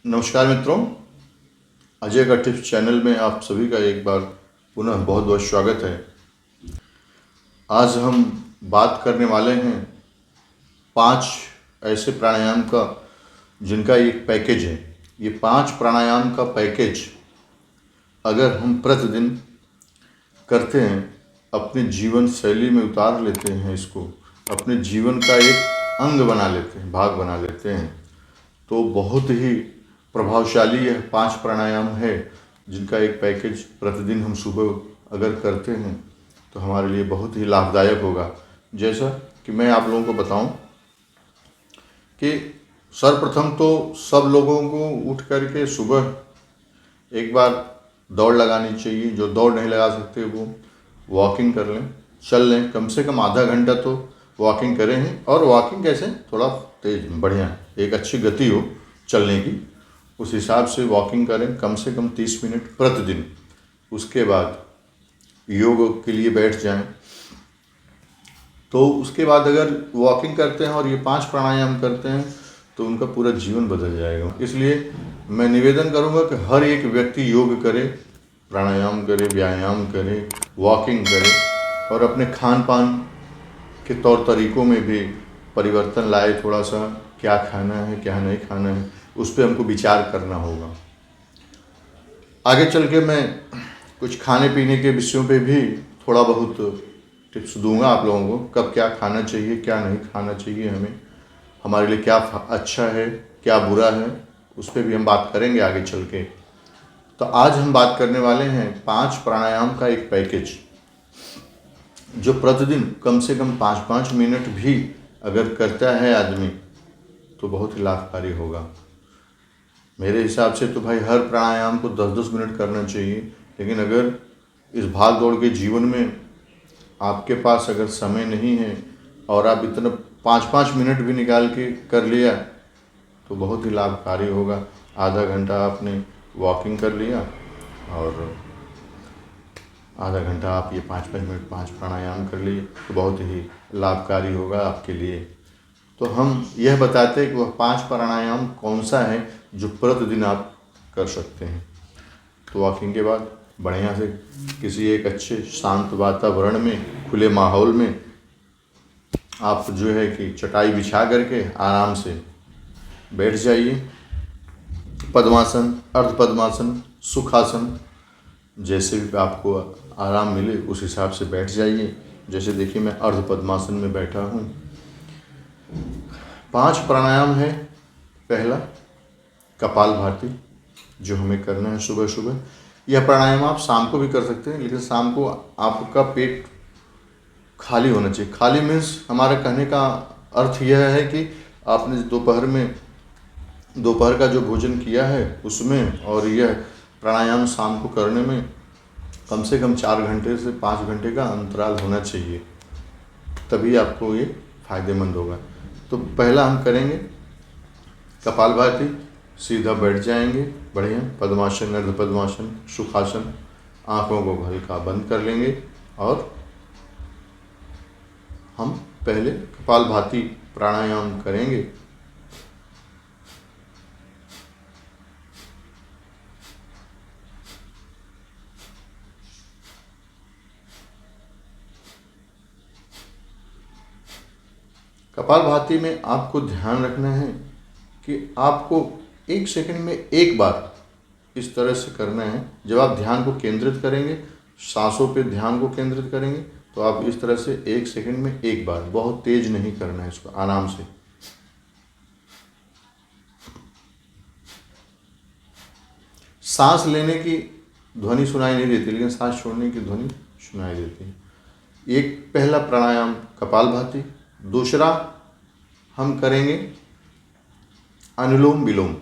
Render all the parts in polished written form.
नमस्कार मित्रों, अजय का टिप्स चैनल में आप सभी का एक बार पुनः बहुत बहुत स्वागत है। आज हम बात करने वाले हैं 5 ऐसे प्राणायाम का जिनका एक पैकेज है। ये 5 प्राणायाम का पैकेज अगर हम प्रतिदिन करते हैं, अपने जीवन शैली में उतार लेते हैं, इसको अपने जीवन का एक अंग बना लेते हैं, भाग बना लेते हैं, तो बहुत ही प्रभावशाली यह 5 प्राणायाम है जिनका एक पैकेज प्रतिदिन हम सुबह अगर करते हैं तो हमारे लिए बहुत ही लाभदायक होगा। जैसा कि मैं आप लोगों को बताऊं कि सर्वप्रथम तो सब लोगों को उठ करके सुबह एक बार दौड़ लगानी चाहिए। जो दौड़ नहीं लगा सकते वो वॉकिंग कर लें, चल लें, कम से कम आधा घंटा तो वॉकिंग करें ही। और वॉकिंग कैसे, थोड़ा तेज, बढ़िया, एक अच्छी गति हो चलने की, उस हिसाब से वॉकिंग करें कम से कम 30 मिनट प्रतिदिन। उसके बाद योग के लिए बैठ जाएं। तो उसके बाद अगर वॉकिंग करते हैं और ये 5 प्राणायाम करते हैं तो उनका पूरा जीवन बदल जाएगा। इसलिए मैं निवेदन करूंगा कि हर एक व्यक्ति योग करे, प्राणायाम करे, व्यायाम करे, वॉकिंग करे और अपने खान पान के तौर तरीक़ों में भी परिवर्तन लाए। थोड़ा सा क्या खाना है, क्या नहीं खाना है, उस पर हमको विचार करना होगा। आगे चल के मैं कुछ खाने पीने के विषयों पे भी थोड़ा बहुत टिप्स दूंगा आप लोगों को, कब क्या खाना चाहिए, क्या नहीं खाना चाहिए, हमें हमारे लिए क्या अच्छा है, क्या बुरा है, उस पर भी हम बात करेंगे आगे चल के। तो आज हम बात करने वाले हैं 5 प्राणायाम का एक पैकेज, जो प्रतिदिन कम से कम 5-5 मिनट भी अगर करता है आदमी तो बहुत ही लाभकारी होगा। मेरे हिसाब से तो भाई हर प्राणायाम को 10-10 मिनट करना चाहिए, लेकिन अगर इस भाग दौड़ के जीवन में आपके पास अगर समय नहीं है और आप इतना 5-5 मिनट भी निकाल के कर लिया तो बहुत ही लाभकारी होगा। आधा घंटा आपने वॉकिंग कर लिया और आधा घंटा आप ये 5-5 मिनट 5 प्राणायाम कर लिए तो बहुत ही लाभकारी होगा आपके लिए। तो हम यह बताते हैं कि वह 5 प्राणायाम कौन सा है जो प्रतिदिन आप कर सकते हैं। तो वॉकिंग के बाद बढ़िया से किसी एक अच्छे शांत वातावरण में, खुले माहौल में आप जो है कि चटाई बिछा करके आराम से बैठ जाइए। पद्मासन, अर्ध पद्मासन, सुखासन, जैसे भी आपको आराम मिले उस हिसाब से बैठ जाइए। जैसे देखिए मैं अर्ध पद्मासन में बैठा हूँ। 5 प्राणायाम है। पहला कपालभाति, जो हमें करना है सुबह सुबह। यह प्राणायाम आप शाम को भी कर सकते हैं, लेकिन शाम को आपका पेट खाली होना चाहिए। खाली मीन्स हमारा कहने का अर्थ यह है कि आपने दोपहर का जो भोजन किया है उसमें, और यह प्राणायाम शाम को करने में कम से कम 4 घंटे से 5 घंटे का अंतराल होना चाहिए, तभी आपको ये फायदेमंद होगा। तो पहला हम करेंगे कपालभाति। सीधा बैठ जाएंगे, बढ़िया पद्मासन, अर्ध पद्मासन, सुखासन। आँखों को हल्का बंद कर लेंगे और हम पहले कपालभाति प्राणायाम करेंगे। कपालभाति में आपको ध्यान रखना है कि आपको 1 सेकंड में एक बार इस तरह से करना है। जब आप ध्यान को केंद्रित करेंगे, सांसों पे ध्यान को केंद्रित करेंगे, तो आप इस तरह से 1 सेकंड में एक बार, बहुत तेज नहीं करना है इसको, आराम से। सांस लेने की ध्वनि सुनाई नहीं देती, लेकिन सांस छोड़ने की ध्वनि सुनाई देती है। एक पहला प्राणायाम कपालभाति। दूसरा हम करेंगे अनुलोम विलोम।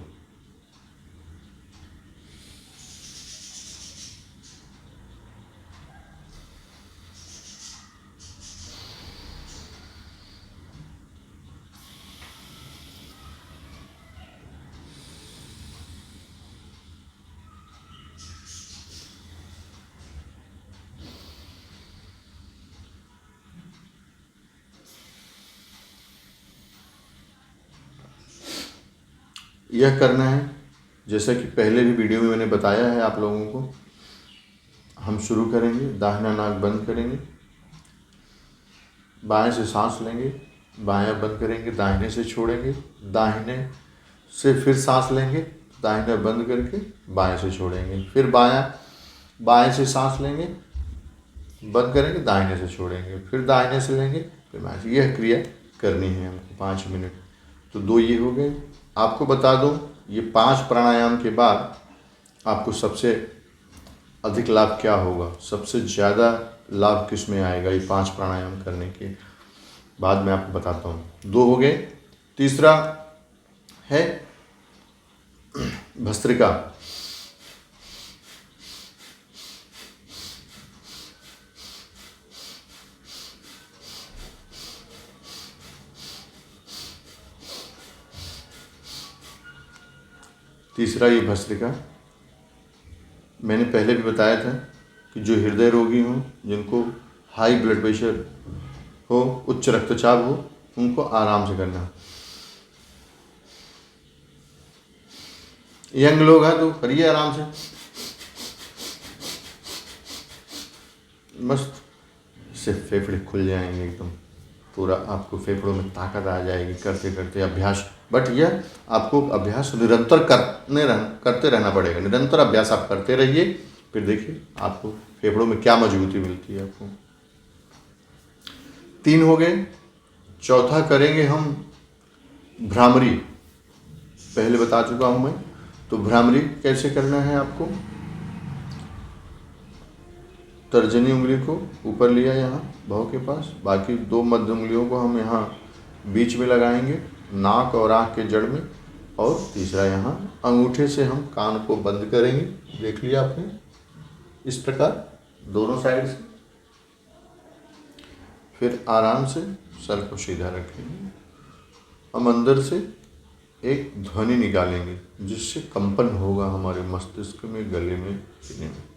यह करना है जैसा कि पहले भी वीडियो में मैंने बताया है आप लोगों को, हम शुरू करेंगे, दाहिना नाक बंद करेंगे, बाएं से सांस लेंगे, बायां बंद करेंगे, दाहिने से छोड़ेंगे, दाहिने से फिर सांस लेंगे, दाहिना बंद करके बाएं से छोड़ेंगे, फिर बाएं से सांस लेंगे, बंद करेंगे, दाहिने से छोड़ेंगे, फिर दाहिने से लेंगे, फिर बाएं से। यह क्रिया करनी है हमको 5 मिनट। तो 2 ये हो गए। आपको बता दूं, ये 5 प्राणायाम के बाद आपको सबसे अधिक लाभ क्या होगा, सबसे ज़्यादा लाभ किस में आएगा, ये 5 प्राणायाम करने के बाद मैं आपको बताता हूँ। 2 हो गए। तीसरा है भस्त्रिका। तीसरा ये भस्त्रिका मैंने पहले भी बताया था कि जो हृदय रोगी हों, जिनको हाई ब्लड प्रेशर हो, उच्च रक्तचाप हो, उनको आराम से करना। यंग लोग हैं तो करिए आराम से, मस्त, इससे फेफड़े खुल जाएंगे एकदम, पूरा आपको फेफड़ों में ताकत आ जाएगी करते करते अभ्यास। बट यह आपको अभ्यास निरंतर करते रहना पड़ेगा। निरंतर अभ्यास आप करते रहिए, फिर देखिए आपको फेफड़ों में क्या मजबूती मिलती है आपको। 3 हो गए। चौथा करेंगे हम भ्रामरी। पहले बता चुका हूं मैं। तो भ्रामरी कैसे करना है आपको, तर्जनी उंगली को ऊपर लिया यहाँ भौं के पास, बाकी 2 मध्य उंगलियों को हम यहाँ बीच में लगाएंगे, नाक और आँख के जड़ में, और तीसरा यहाँ अंगूठे से हम कान को बंद करेंगे। देख लिया आपने, इस प्रकार दोनों साइड से। फिर आराम से सर को सीधा रखेंगे। हम अंदर से एक ध्वनि निकालेंगे जिससे कंपन होगा हमारे मस्तिष्क में, गले में, सीने में।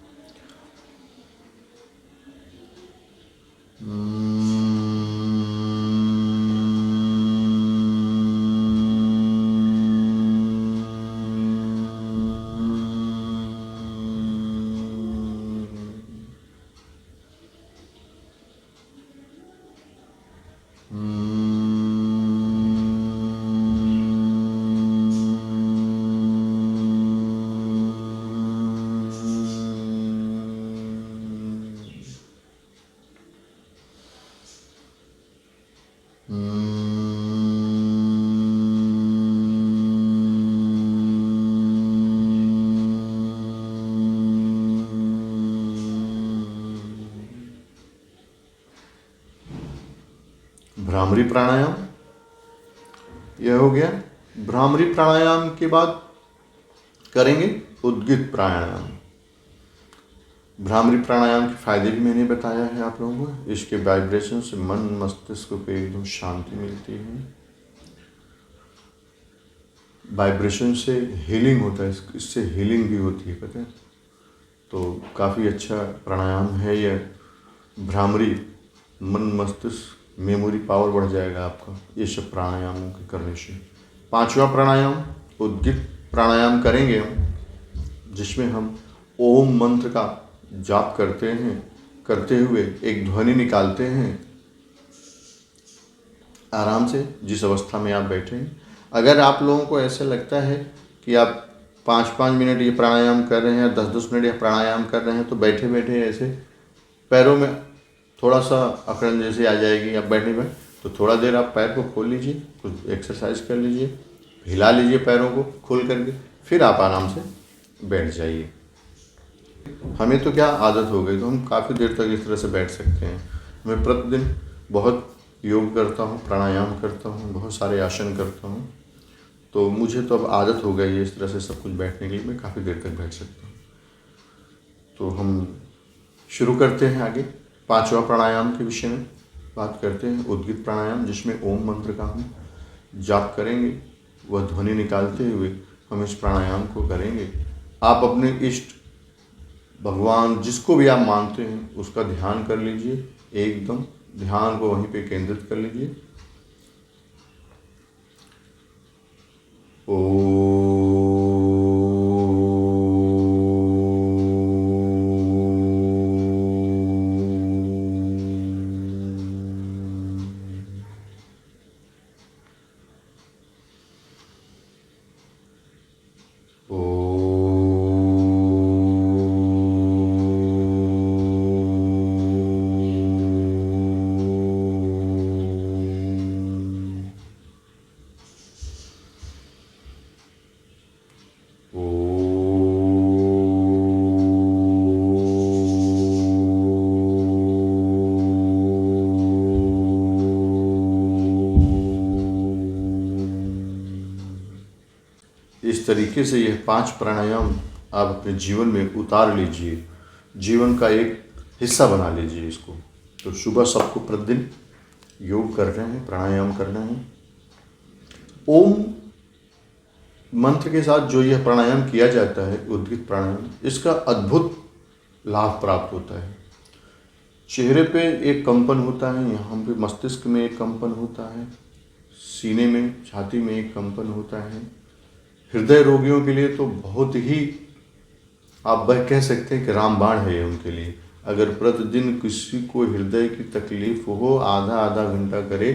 भ्रामरी प्राणायाम यह हो गया। भ्रामरी प्राणायाम के बाद करेंगे उद्गित प्राणायाम। भ्रामरी प्राणायाम के फायदे भी मैंने बताया है आप लोगों को। इसके वाइब्रेशन से मन मस्तिष्क को एकदम शांति मिलती है। वाइब्रेशन से हीलिंग होता है, इससे हीलिंग भी होती है, पता है। तो काफ़ी अच्छा प्राणायाम है यह भ्रामरी। मन मस्तिष्क मेमोरी पावर बढ़ जाएगा आपका ये सब प्राणायामों के करने से। 5वां प्राणायाम उद्गित प्राणायाम करेंगे हम, जिसमें हम ओम मंत्र का जाप करते हैं, करते हुए एक ध्वनि निकालते हैं आराम से, जिस अवस्था में आप बैठे हैं। अगर आप लोगों को ऐसा लगता है कि आप 5-5 मिनट ये प्राणायाम कर रहे हैं, 10-10 मिनट ये प्राणायाम कर रहे हैं, तो बैठे बैठे ऐसे पैरों में थोड़ा सा अकड़न जैसे आ जाएगी आप बैठने पर, तो थोड़ा देर आप पैर को खोल लीजिए, कुछ एक्सरसाइज कर लीजिए, हिला लीजिए पैरों को खोल करके, फिर आप आराम से बैठ जाइए। हमें तो क्या आदत हो गई, तो हम काफ़ी देर तक इस तरह से बैठ सकते हैं। मैं प्रतिदिन बहुत योग करता हूँ, प्राणायाम करता हूँ, बहुत सारे आसन करता हूँ, तो मुझे तो अब आदत हो गई है इस तरह से सब कुछ बैठने के लिए। मैं काफ़ी देर तक बैठ सकता हूँ। तो हम शुरू करते हैं आगे। 5वां प्राणायाम के विषय में बात करते हैं, उद्गित प्राणायाम, जिसमें ओम मंत्र का हम जाप करेंगे। वह ध्वनि निकालते हुए हम इस प्राणायाम को करेंगे। आप अपने इष्ट भगवान जिसको भी आप मानते हैं उसका ध्यान कर लीजिए, एकदम ध्यान को वहीं पे केंद्रित कर लीजिए। ओम इस तरीके से यह 5 प्राणायाम आप अपने जीवन में उतार लीजिए, जीवन का एक हिस्सा बना लीजिए इसको। तो सुबह सबको प्रतिदिन योग करना है, प्राणायाम करना है। ओम मंत्र के साथ जो यह प्राणायाम किया जाता है, उद्गीत प्राणायाम, इसका अद्भुत लाभ प्राप्त होता है। चेहरे पे एक कंपन होता है, यहाँ पे मस्तिष्क में एक कंपन होता है, सीने में, छाती में एक कंपन होता है। हृदय रोगियों के लिए तो बहुत ही, आप वह कह सकते हैं कि रामबाण है ये उनके लिए। अगर प्रतिदिन किसी को हृदय की तकलीफ हो, आधा आधा घंटा करे,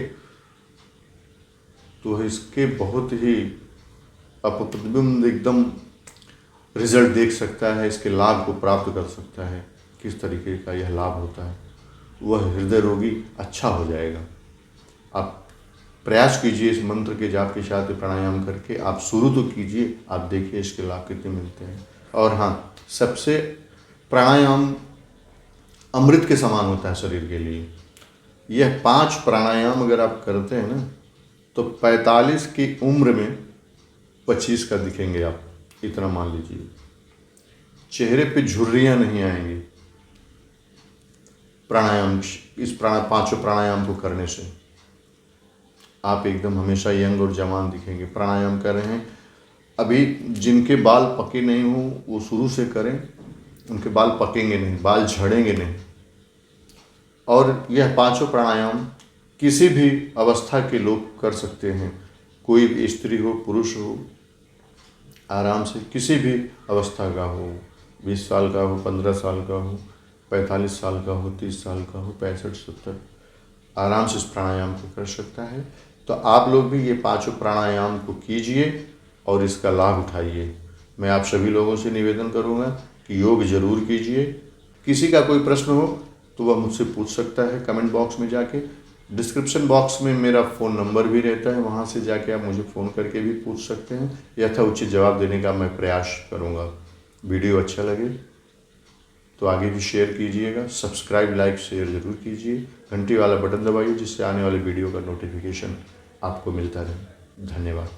तो इसके बहुत ही अप्रतिबिंब एकदम रिजल्ट देख सकता है, इसके लाभ को प्राप्त कर सकता है। किस तरीके का यह लाभ होता है, वह हृदय रोगी अच्छा हो जाएगा। आप प्रयास कीजिए इस मंत्र के जाप के साथ प्राणायाम करके, आप शुरू तो कीजिए, आप देखिए इसके लाभ कितने मिलते हैं। और हाँ, सबसे प्राणायाम अमृत के समान होता है शरीर के लिए। यह 5 प्राणायाम अगर आप करते हैं ना, तो 45 की उम्र में 25 का दिखेंगे आप, इतना मान लीजिए। चेहरे पे झुर्रियाँ नहीं आएंगी प्राणायाम, इस 5 प्राणायाम को करने से आप एकदम हमेशा यंग और जवान दिखेंगे। प्राणायाम कर रहे हैं, अभी जिनके बाल पके नहीं हो वो शुरू से करें, उनके बाल पकेंगे नहीं, बाल झड़ेंगे नहीं। और यह 5 प्राणायाम किसी भी अवस्था के लोग कर सकते हैं, कोई भी स्त्री हो, पुरुष हो, आराम से किसी भी अवस्था का हो, 20 साल का हो, 15 साल का हो, 45 साल का हो, 30 साल का हो, 65-70, आराम से इस प्राणायाम को कर सकता है। तो आप लोग भी ये 5 प्राणायाम को कीजिए और इसका लाभ उठाइए। मैं आप सभी लोगों से निवेदन करूँगा कि योग जरूर कीजिए। किसी का कोई प्रश्न हो तो वह मुझसे पूछ सकता है कमेंट बॉक्स में जाके। डिस्क्रिप्शन बॉक्स में मेरा फ़ोन नंबर भी रहता है, वहाँ से जाके आप मुझे फ़ोन करके भी पूछ सकते हैं। यथोचित जवाब देने का मैं प्रयास करूँगा। वीडियो अच्छा लगे तो आगे भी शेयर कीजिएगा, सब्सक्राइब, लाइक, शेयर ज़रूर कीजिए। घंटी वाला बटन दबाइए जिससे आने वाले वीडियो का नोटिफिकेशन आपको मिलता रहे। धन्यवाद।